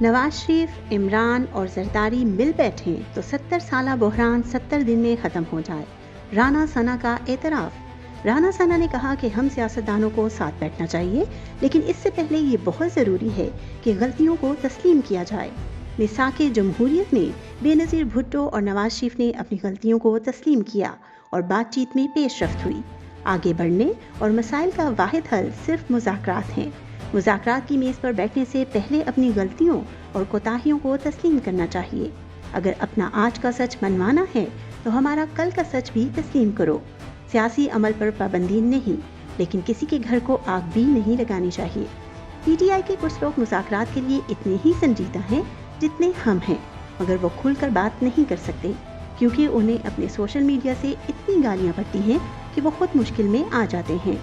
نواز شریف، عمران اور زرداری مل بیٹھیں تو 70 سالہ بحران 70 دن میں ختم ہو جائے۔ رانا ثنا کا اعتراف۔ رانا ثنا نے کہا کہ ہم سیاستدانوں کو ساتھ بیٹھنا چاہیے، لیکن اس سے پہلے یہ بہت ضروری ہے کہ غلطیوں کو تسلیم کیا جائے۔ میثاق جمہوریت میں بے نظیر بھٹو اور نواز شریف نے اپنی غلطیوں کو تسلیم کیا اور بات چیت میں پیش رفت ہوئی۔ آگے بڑھنے اور مسائل کا واحد حل صرف مذاکرات ہیں۔ مذاکرات کی میز پر بیٹھنے سے پہلے اپنی غلطیوں اور کوتاہیوں کو تسلیم کرنا چاہیے۔ اگر اپنا آج کا سچ منوانا ہے تو ہمارا کل کا سچ بھی تسلیم کرو۔ سیاسی عمل پر پابندی نہیں، لیکن کسی کے گھر کو آگ بھی نہیں لگانی چاہیے۔ پی ٹی آئی کے کچھ لوگ مذاکرات کے لیے اتنے ہی سنجیدہ ہیں جتنے ہم ہیں، مگر وہ کھل کر بات نہیں کر سکتے کیونکہ انہیں اپنے سوشل میڈیا سے اتنی گالیاں پڑتی ہیں کہ وہ خود مشکل میں آ جاتے ہیں۔